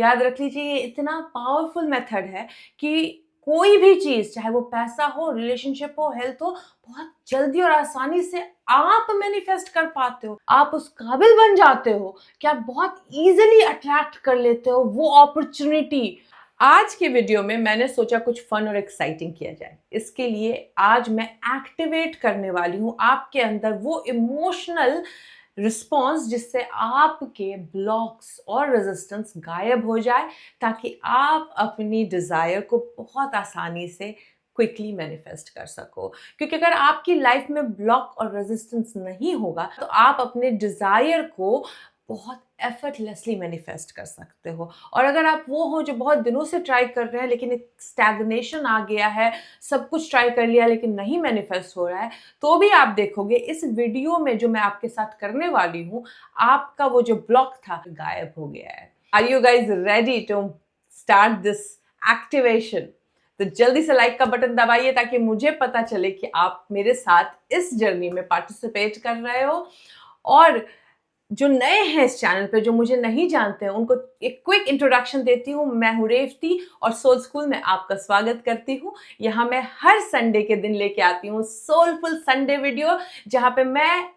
याद रख लीजिए, ये इतना पावरफुल मेथड है कि कोई भी चीज, चाहे वो पैसा हो, रिलेशनशिप हो, हेल्थ हो, बहुत जल्दी और आसानी से आप मैनिफेस्ट कर पाते हो। आप उस काबिल बन जाते हो कि आप बहुत इजीली अट्रैक्ट कर लेते हो वो अपॉर्चुनिटी। आज के वीडियो में मैंने सोचा कुछ फन और एक्साइटिंग किया जाए। इसके लिए आज मैं एक्टिवेट करने वाली हूं आपके अंदर वो इमोशनल रिस्पॉन्स जिससे आपके ब्लॉक्स और रेजिस्टेंस गायब हो जाए, ताकि आप अपनी डिजायर को बहुत आसानी से क्विकली मैनिफेस्ट कर सको। क्योंकि अगर आपकी लाइफ में ब्लॉक और रेजिस्टेंस नहीं होगा तो आप अपने डिजायर को बहुत एफर्टलेसली मैनिफेस्ट कर सकते हो। और अगर आप वो हो जो बहुत दिनों से ट्राई कर रहे हैं लेकिन एक स्टैग्नेशन आ गया है, सब कुछ ट्राई कर लिया लेकिन नहीं मैनिफेस्ट हो रहा है, तो भी आप देखोगे इस वीडियो में जो मैं आपके साथ करने वाली हूँ, आपका वो जो ब्लॉक था गायब हो गया है। Are you guys ready to start this activation? तो जल्दी से लाइक का बटन दबाइए ताकि मुझे पता चले कि आप मेरे साथ इस जर्नी में पार्टिसिपेट कर रहे हो। और जो नए हैं इस चैनल पे, जो मुझे नहीं जानते हैं, उनको एक क्विक इंट्रोडक्शन देती हूँ। मैं हूँ रेवती और सोल स्कूल में आपका स्वागत करती हूँ। यहाँ मैं हर संडे के दिन लेके आती हूँ सोलफुल संडे वीडियो, जहाँ पे मैं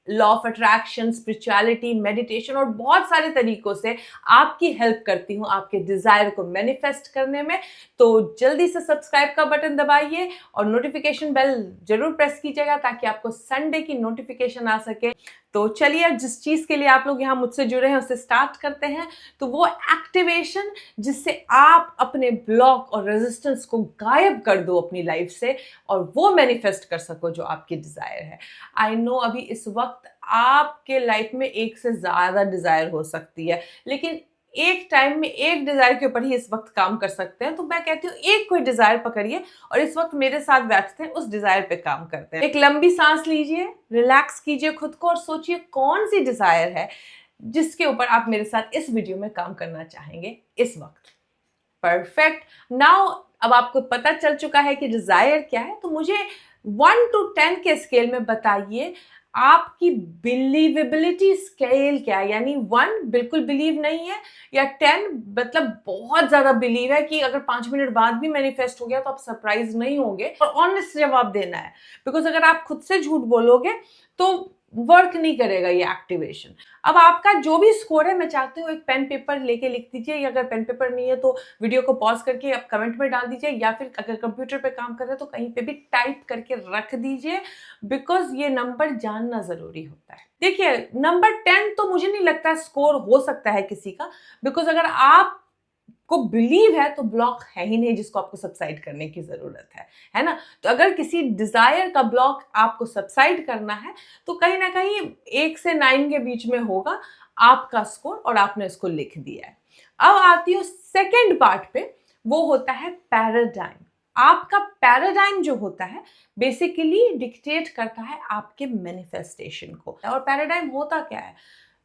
law of attraction, spirituality, meditation और बहुत सारे तरीकों से आपकी हेल्प करती हूँ आपके डिजायर को मैनिफेस्ट करने में। तो जल्दी से सब्सक्राइब का बटन दबाइए और नोटिफिकेशन बेल जरूर प्रेस कीजिएगा ताकि आपको संडे की नोटिफिकेशन आ सके। तो चलिए, अब जिस चीज के लिए आप लोग यहाँ मुझसे जुड़े हैं उससे स्टार्ट करते हैं। तो वो एक्टिवेशन जिससे आप अपने ब्लॉक और रेजिस्टेंस को गायब कर दो अपनी लाइफ से और वो मैनिफेस्ट कर सको जो आपकी डिजायर है। आई नो अभी इस वक्त आपके लाइफ में एक से ज्यादा डिजायर हो सकती है, लेकिन एक टाइम में एक डिजायर के ऊपर ही इस वक्त काम कर सकते हैं। तो मैं कहती हूँ एक कोई डिजायर पकड़िए और इस वक्त मेरे साथ बैठते हैं, उस डिजायर पे काम करते हैं। एक लंबी सांस लीजिए, रिलैक्स कीजिए खुद को और सोचिए कौन सी डिजायर है जिसके ऊपर आप मेरे साथ इस वीडियो में काम करना चाहेंगे इस वक्त। परफेक्ट। नाउ अब आपको पता चल चुका है कि डिजायर क्या है, तो मुझे 1 to 10 के स्केल में बताइए आपकी बिलीवेबिलिटी स्केल क्या है। यानी 1 बिल्कुल बिलीव नहीं है, या 10 मतलब बहुत ज्यादा बिलीव है कि अगर 5 मिनट बाद भी मैनिफेस्ट हो गया तो आप सरप्राइज नहीं होंगे। और ऑनेस्ट जवाब देना है, बिकॉज अगर आप खुद से झूठ बोलोगे तो वर्क नहीं करेगा ये एक्टिवेशन। अब आपका जो भी स्कोर है, मैं चाहती हूँ एक पेन पेपर लेके लिख दीजिए, या अगर पेन पेपर नहीं है तो वीडियो को पॉज करके आप कमेंट में डाल दीजिए, या फिर अगर कंप्यूटर पे काम कर रहे हैं तो कहीं पे भी टाइप करके रख दीजिए, बिकॉज ये नंबर जानना जरूरी होता है। देखिए, नंबर 10 तो मुझे नहीं लगता स्कोर हो सकता है किसी का, बिकॉज अगर आप को बिलीव है तो ब्लॉक है ही नहीं जिसको आपको सबसाइड करने की जरूरत है ना। तो अगर किसी डिजायर का ब्लॉक आपको सबसाइड करना है तो कहीं ना कहीं 1 से 9 के बीच में होगा आपका स्कोर, और आपने इसको लिख दिया है। अब आती हूँ सेकेंड पार्ट पे, वो होता है पैराडाइम। आपका पैराडाइम जो होता है बेसिकली डिक्टेट करता है आपके मैनिफेस्टेशन को। और पैराडाइम होता क्या है?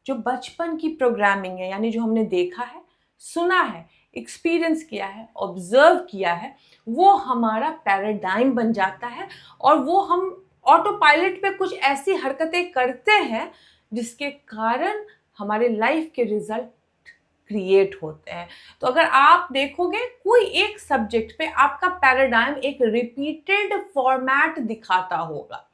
जो बचपन की प्रोग्रामिंग है, यानी जो हमने देखा है, सुना है, एक्सपीरियंस किया है, ऑब्जर्व किया है, वो हमारा पैराडाइम बन जाता है। और वो हम ऑटो पायलट पे कुछ ऐसी हरकतें करते हैं जिसके कारण हमारे लाइफ के रिजल्ट क्रिएट होते हैं। तो अगर आप देखोगे कोई एक सब्जेक्ट पे आपका पैराडाइम एक रिपीटेड फॉर्मेट दिखाता होगा,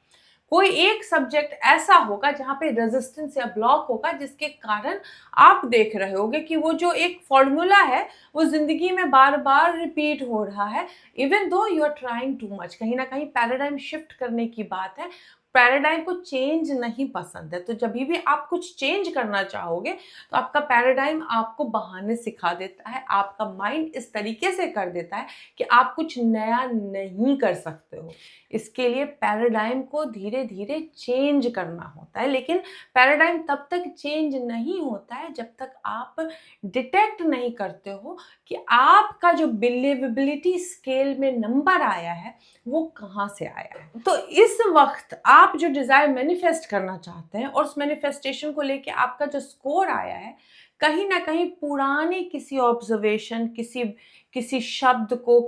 कोई एक सब्जेक्ट ऐसा होगा जहां पे रेजिस्टेंस या ब्लॉक होगा जिसके कारण आप देख रहे होगे कि वो जो एक फॉर्मूला है वो जिंदगी में बार बार रिपीट हो रहा है, even though you are trying too much. कहीं ना कहीं पैराडाइम शिफ्ट करने की बात है। पैराडाइम को चेंज नहीं पसंद है, तो जब भी आप कुछ चेंज करना चाहोगे तो आपका पैराडाइम आपको बहाने सिखा देता है, आपका माइंड इस तरीके से कर देता है कि आप कुछ नया नहीं कर सकते हो। इसके लिए पैराडाइम को धीरे धीरे चेंज करना होता है, लेकिन पैराडाइम तब तक चेंज नहीं होता है जब तक आप डिटेक्ट नहीं करते हो कि आपका जो बिलीवेबिलिटी स्केल में नंबर आया है वो कहाँ से आया है। तो इस वक्त आप जो डिजायर मैनिफेस्ट करना चाहते हैं और उस मैनिफेस्टेशन को लेके आपका जो स्कोर आया है, कहीं ना कहीं पुरानी किसी ऑब्जर्वेशन, किसी शब्द को,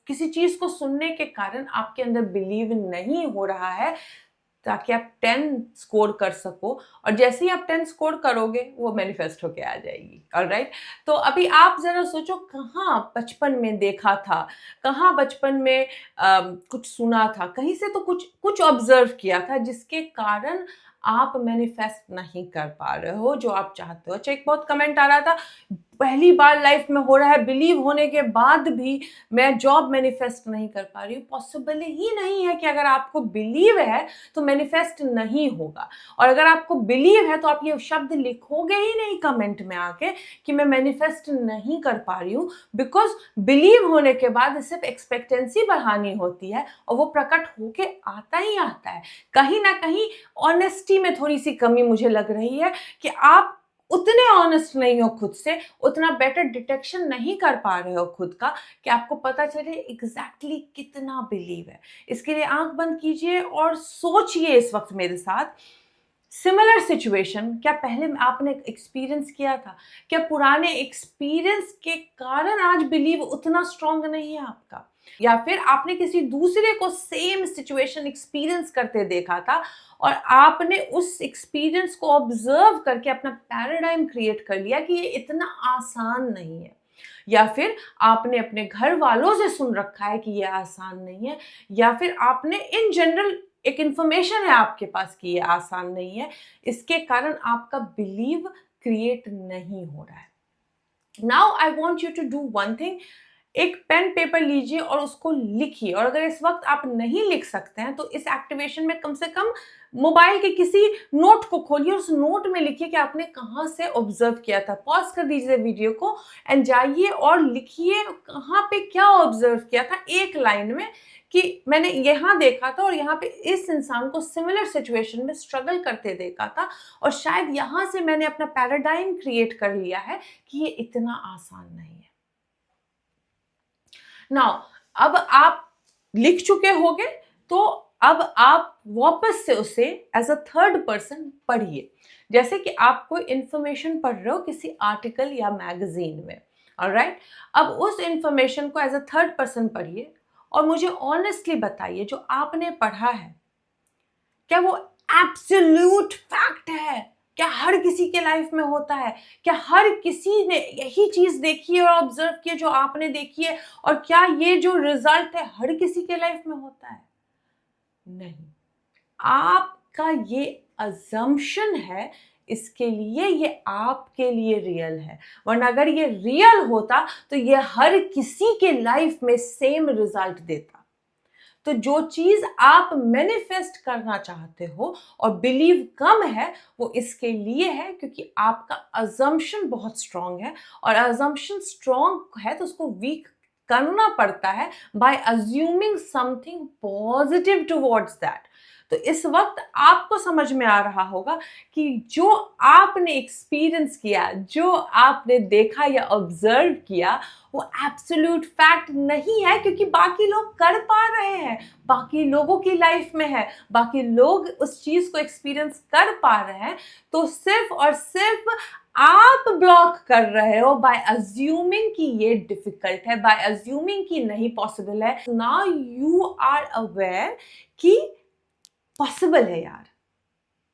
किसी चीज को सुनने के कारण आपके अंदर बिलीव नहीं हो रहा है। ताकि आप 10 स्कोर कर सको, और जैसे ही आप 10 स्कोर करोगे वो मैनिफेस्ट होके आ जाएगी। ऑलराइट, तो अभी आप जरा सोचो कहाँ बचपन में देखा था, कहाँ बचपन में कुछ सुना था, कहीं से तो कुछ कुछ ऑब्जर्व किया था जिसके कारण आप मैनिफेस्ट नहीं कर पा रहे हो जो आप चाहते हो। अच्छा, एक बहुत कमेंट आ रहा था, पहली बार लाइफ में हो रहा है, बिलीव होने के बाद भी मैं जॉब मैनिफेस्ट नहीं कर पा रही हूँ। पॉसिबल ही नहीं है कि अगर आपको बिलीव है तो मैनिफेस्ट नहीं होगा, और अगर आपको बिलीव है तो आप ये शब्द लिखोगे ही नहीं कमेंट में आके कि मैं मैनिफेस्ट नहीं कर पा रही हूँ, बिकॉज बिलीव होने के बाद सिर्फ एक्सपेक्टेंसी बढ़ानी होती है और वो प्रकट होके आता ही आता है। कहीं ना कहीं ऑनेस्टी में थोड़ी सी कमी मुझे लग रही है कि आप उतने ऑनेस्ट नहीं हो खुद से, उतना बेटर डिटेक्शन नहीं कर पा रहे हो खुद का कि आपको पता चले एग्जैक्टली कितना बिलीव है। इसके लिए आंख बंद कीजिए और सोचिए इस वक्त मेरे साथ, सिमिलर सिचुएशन क्या पहले आपने एक्सपीरियंस किया था? क्या पुराने एक्सपीरियंस के कारण आज बिलीव उतना स्ट्रांग नहीं है आपका? या फिर आपने किसी दूसरे को सेम सिचुएशन एक्सपीरियंस करते देखा था और आपने उस एक्सपीरियंस को ऑब्जर्व करके अपना पैराडाइम क्रिएट कर लिया कि ये इतना आसान नहीं है? या फिर आपने अपने घर वालों से सुन रखा है कि ये आसान नहीं है, या फिर आपने इन जनरल एक इंफॉर्मेशन है आपके पास कि ये आसान नहीं है, इसके कारण आपका बिलीव क्रिएट नहीं हो रहा है। Now I want you to do one thing, एक पेन पेपर लीजिए और उसको लिखिए, और अगर इस वक्त आप नहीं लिख सकते हैं तो इस एक्टिवेशन में कम से कम मोबाइल के किसी नोट को खोलिए और उस नोट में लिखिए कि आपने कहाँ से ऑब्जर्व किया था। पॉज कर दीजिए वीडियो को एंड जाइए और लिखिए कहाँ पे क्या ऑब्जर्व किया था एक लाइन में, कि मैंने यहाँ देखा था और यहाँ पे इस इंसान को सिमिलर सिचुएशन में स्ट्रगल करते देखा था और शायद यहाँ से मैंने अपना पैराडाइम क्रिएट कर लिया है कि ये इतना आसान नहीं है। नाउ अब आप लिख चुके होंगे तो अब आप वापस से उसे एज अ थर्ड पर्सन पढ़िए, जैसे कि आप कोई इंफॉर्मेशन पढ़ रहे हो किसी आर्टिकल या मैगजीन में। ऑलराइट, अब उस इंफॉर्मेशन को एज अ थर्ड पर्सन पढ़िए और मुझे ऑनेस्टली बताइए जो आपने पढ़ा है क्या वो एब्सोल्यूट फैक्ट है? क्या हर किसी के लाइफ में होता है? क्या हर किसी ने यही चीज देखी है और ऑब्जर्व की है जो आपने देखी है, और क्या ये जो रिजल्ट है हर किसी के लाइफ में होता है? नहीं, आपका ये अजम्पशन है, इसके लिए ये आपके लिए रियल है, वरना अगर ये रियल होता तो ये हर किसी के लाइफ में सेम रिजल्ट देता। तो जो चीज आप मैनिफेस्ट करना चाहते हो और बिलीव कम है, वो इसके लिए है क्योंकि आपका अजम्पशन बहुत स्ट्रांग है, और अजम्पशन स्ट्रांग है तो उसको वीक करना पड़ता है by assuming something positive towards that. तो इस वक्त आपको समझ में आ रहा होगा कि जो आपने एक्सपीरियंस किया, जो आपने देखा या ऑब्जर्व किया, वो एब्सोल्यूट फैक्ट नहीं है, क्योंकि बाकी लोग कर पा रहे हैं, बाकी लोगों की लाइफ में है, बाकी लोग उस चीज को एक्सपीरियंस कर पा रहे हैं। तो सिर्फ और सिर्फ आप ब्लॉक कर रहे हो बाय अज्यूमिंग कि ये डिफिकल्ट है, बाय अज्यूमिंग कि नहीं पॉसिबल है। नाउ यू आर अवेयर कि पॉसिबल है यार,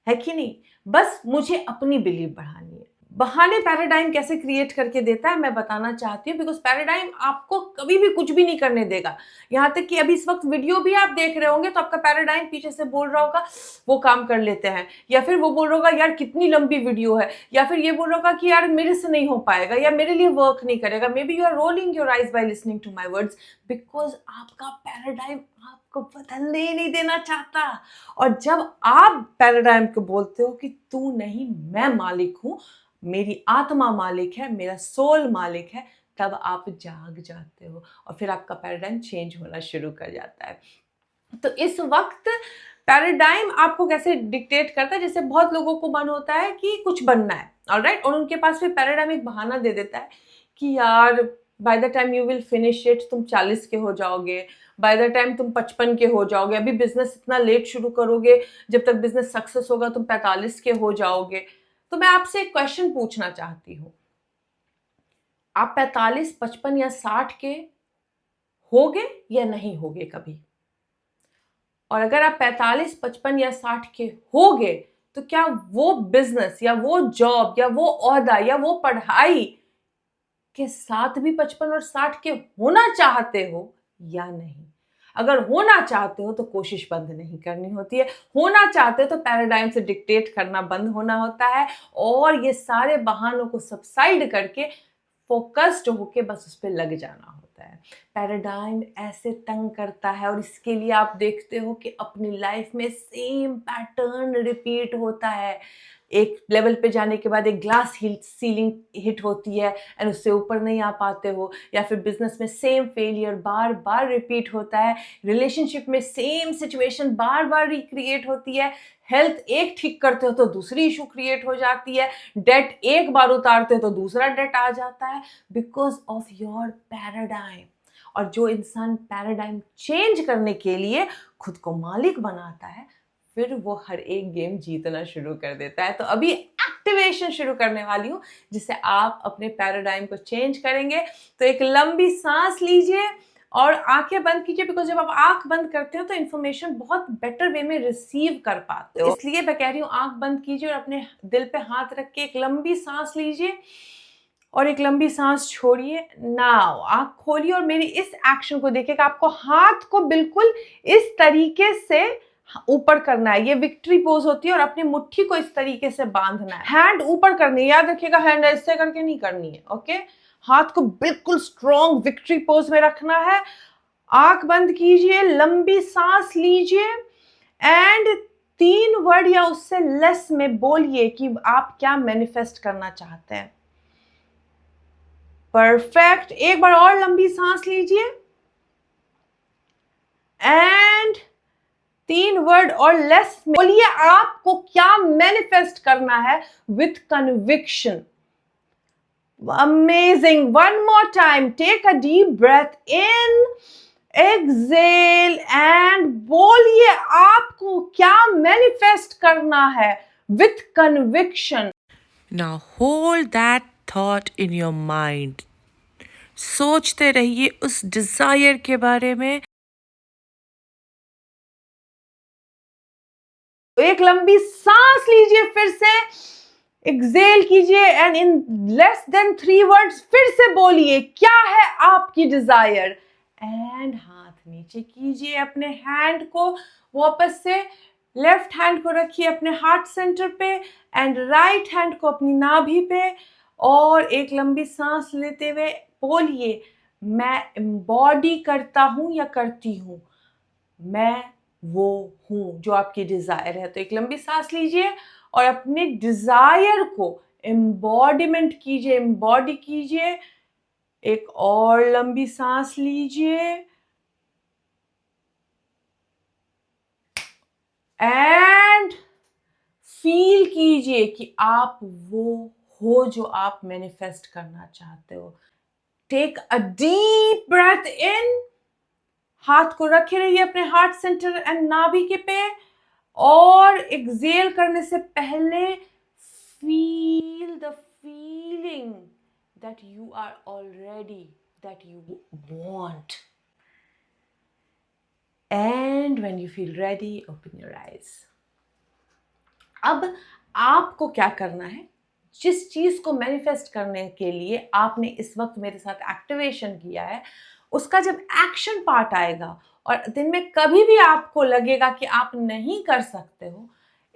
है कि नहीं? बस मुझे अपनी बिलीव बढ़ानी है। बहाने पैराडाइम कैसे क्रिएट करके देता है मैं बताना चाहती हूँ, बिकॉज पैराडाइम आपको कभी भी कुछ भी नहीं करने देगा। यहाँ तक कि अभी इस वक्त वीडियो भी आप देख रहे होंगे तो आपका पैराडाइम पीछे से बोल रहा होगा वो काम कर लेते हैं, या फिर वो बोल रहा होगा यार कितनी लंबी वीडियो है, या फिर ये बोल रहा होगा कि यार मेरे से नहीं हो पाएगा या मेरे लिए वर्क नहीं करेगा। Maybe you are rolling your eyes by listening to my words, because आपका पैराडाइम आपको बदलने ही नहीं देना चाहता। और जब आप पैराडाइम को बोलते हो कि तू नहीं मैं मालिक हूं, मेरी आत्मा मालिक है, मेरा सोल मालिक है, तब आप जाग जाते हो और फिर आपका पैराडाइम चेंज होना शुरू कर जाता है। तो इस वक्त पैराडाइम आपको कैसे डिक्टेट करता है, जैसे बहुत लोगों को मन होता है कि कुछ बनना है, ऑलराइट, और उनके पास फिर पैराडाइम एक बहाना दे देता है कि यार by the time you will finish it तुम 40 के हो जाओगे, बाय द टाइम तुम 55 के हो जाओगे, अभी बिजनेस इतना लेट शुरू करोगे, जब तक बिजनेस सक्सेस होगा तुम 45 के हो जाओगे। तो मैं आपसे एक क्वेश्चन पूछना चाहती हूँ, आप 45, 55 या 60 के होगे या नहीं होगे कभी? और अगर आप 45, 55 या 60 के होगे तो क्या वो बिजनेस या वो जॉब या वो ओहदा या वो पढ़ाई के साथ भी 55 और 60 के होना चाहते हो या नहीं? अगर होना चाहते हो तो कोशिश बंद नहीं करनी होती है। होना चाहते हो तो पैराडाइम से डिक्टेट करना बंद होना होता है और ये सारे बहानों को सबसाइड करके फोकस्ड होके बस उस पे लग जाना होता है। पैराडाइम ऐसे तंग करता है और इसके लिए आप देखते हो कि अपनी लाइफ में सेम पैटर्न रिपीट होता है। एक लेवल पे जाने के बाद एक ग्लास सीलिंग हिट होती है एंड उससे ऊपर नहीं आ पाते हो, या फिर बिजनेस में सेम फेलियर बार बार रिपीट होता है, रिलेशनशिप में सेम सिचुएशन बार बार रिक्रिएट होती है, हेल्थ एक ठीक करते हो तो दूसरी इशू क्रिएट हो जाती है, डेट एक बार उतारते हो तो दूसरा डेट आ जाता है, बिकॉज ऑफ योर पैराडाइम। और जो इंसान पैराडाइम चेंज करने के लिए खुद को मालिक बनाता है, फिर वो हर एक गेम जीतना शुरू कर देता है। तो अभी एक्टिवेशन शुरू करने वाली हूँ जिससे आप अपने पैराडाइम को चेंज करेंगे। तो एक लंबी सांस लीजिए और आंखें बंद कीजिए, बिकॉज जब आप आंख बंद करते हो तो इन्फॉर्मेशन बहुत बेटर वे में रिसीव कर पाते हो। इसलिए मैं कह रही हूँ आंख बंद कीजिए और अपने दिल पे हाथ रख के एक लंबी सांस लीजिए और एक लंबी सांस छोड़िए। नाउ आंख खोलिए और मेरी इस एक्शन को देखिएगा। आपको हाथ को बिल्कुल इस तरीके से ऊपर करना है, ये विक्ट्री पोज होती है, और अपनी मुट्ठी को इस तरीके से बांधना है। हैंड ऊपर करनी है, याद रखिएगा हैंड ऐसे करके नहीं करनी है, ओके। हाथ को बिल्कुल स्ट्रॉन्ग विक्ट्री पोज में रखना है। आंख बंद कीजिए, लंबी सांस लीजिए एंड 3 वर्ड या उससे लेस में बोलिए कि आप क्या मैनिफेस्ट करना चाहते हैं। परफेक्ट। एक बार और लंबी सांस लीजिए एंड 3 वर्ड और लेस बोलिए आपको क्या मैनिफेस्ट करना है with conviction. Amazing. One more time, take a deep breath in, exhale and बोलिए आपको क्या मैनिफेस्ट करना है with conviction. Now hold that thought in your mind. सोचते रहिए उस डिजायर के बारे में। एक लंबी सांस लीजिए, फिर से एक्सेल कीजिए and in less than 3 words फिर से बोलिए क्या है आपकी डिजायर। एंड हाथ नीचे कीजिए, अपने हैंड को वापस से लेफ्ट हैंड को रखिए अपने हार्ट सेंटर पे एंड राइट हैंड को अपनी नाभि पे, और एक लंबी सांस लेते हुए बोलिए मैं एम्बॉडी करता हूं या करती हूं, मैं वो हूं जो आपकी डिजायर है। तो एक लंबी सांस लीजिए और अपने डिजायर को एम्बॉडीमेंट कीजिए, एम्बॉडी कीजिए। एक और लंबी सांस लीजिए एंड फील कीजिए कि आप वो हो जो आप मैनिफेस्ट करना चाहते हो। टेक अ डीप ब्रेथ इन, हाथ को रखे रहिए अपने हार्ट सेंटर एंड नाभि के पे, और एक्सेल करने से पहले feel the feeling that you are already, that you want. And when you feel ready open your eyes. अब आपको क्या करना है, जिस चीज को मैनिफेस्ट करने के लिए आपने इस वक्त मेरे साथ एक्टिवेशन किया है, उसका जब एक्शन पार्ट आएगा और दिन में कभी भी आपको लगेगा कि आप नहीं कर सकते हो,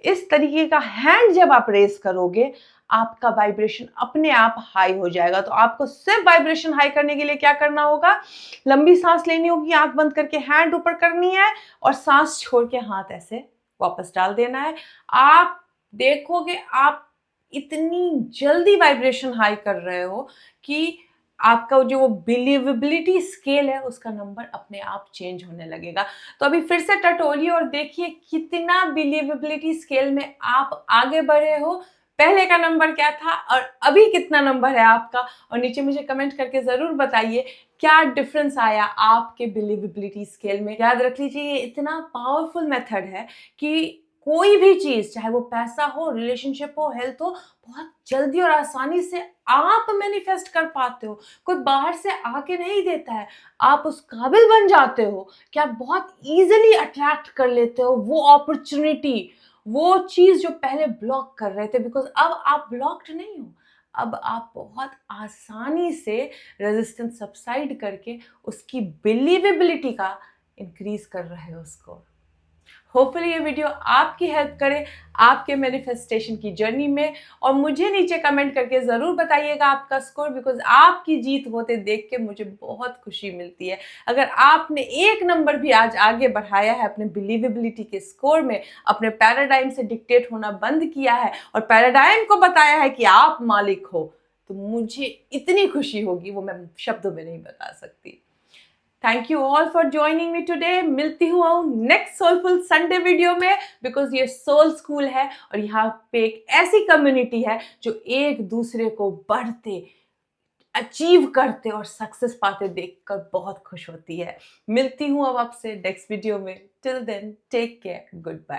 इस तरीके का हैंड जब आप रेस करोगे आपका वाइब्रेशन अपने आप हाई हो जाएगा। तो आपको सिर्फ वाइब्रेशन हाई करने के लिए क्या करना होगा, लंबी सांस लेनी होगी, आंख बंद करके हैंड ऊपर करनी है और सांस छोड़ के हाथ ऐसे वापस डाल देना है। आप देखोगे आप इतनी जल्दी वाइब्रेशन हाई कर रहे हो कि आपका जो बिलीवेबिलिटी स्केल है उसका नंबर अपने आप चेंज होने लगेगा। तो अभी फिर से टटोलिए और देखिए कितना बिलीवेबिलिटी स्केल में आप आगे बढ़े हो। पहले का नंबर क्या था और अभी कितना नंबर है आपका, और नीचे मुझे कमेंट करके जरूर बताइए क्या डिफरेंस आया आपके बिलीवेबिलिटी स्केल में। याद रख लीजिए ये इतना पावरफुल मेथड है कि कोई भी चीज, चाहे वो पैसा हो, रिलेशनशिप हो, हेल्थ हो, बहुत जल्दी और आसानी से आप मैनिफेस्ट कर पाते हो। कोई बाहर से आके नहीं देता है, आप उस काबिल बन जाते हो कि आप बहुत इजीली अट्रैक्ट कर लेते हो वो अपॉर्चुनिटी, वो चीज जो पहले ब्लॉक कर रहे थे, बिकॉज अब आप ब्लॉक्ड नहीं हो। अब आप बहुत आसानी से रेजिस्टेंस सबसाइड करके उसकी बिलीवेबिलिटी का इंक्रीज कर रहे हो उसको। होपफुली ये वीडियो आपकी हेल्प करे आपके मैनिफेस्टेशन की जर्नी में, और मुझे नीचे कमेंट करके ज़रूर बताइएगा आपका स्कोर, बिकॉज आपकी जीत होते देख के मुझे बहुत खुशी मिलती है। अगर आपने एक नंबर भी आज आगे बढ़ाया है अपने बिलीवेबिलिटी के स्कोर में, अपने पैराडाइम से डिक्टेट होना बंद किया है और पैराडाइम को बताया है कि आप मालिक हो, तो मुझे इतनी खुशी होगी वो मैं शब्दों में नहीं बता सकती। Thank you all for joining me today. मिलती हूँ नेक्स्ट सोलफुल संडे वीडियो में, बिकॉज ये सोल स्कूल है और यहाँ पे एक ऐसी कम्युनिटी है जो एक दूसरे को बढ़ते, अचीव करते और सक्सेस पाते देखकर बहुत खुश होती है। मिलती हूँ अब आपसे नेक्स्ट वीडियो में। Till then take care, good bye.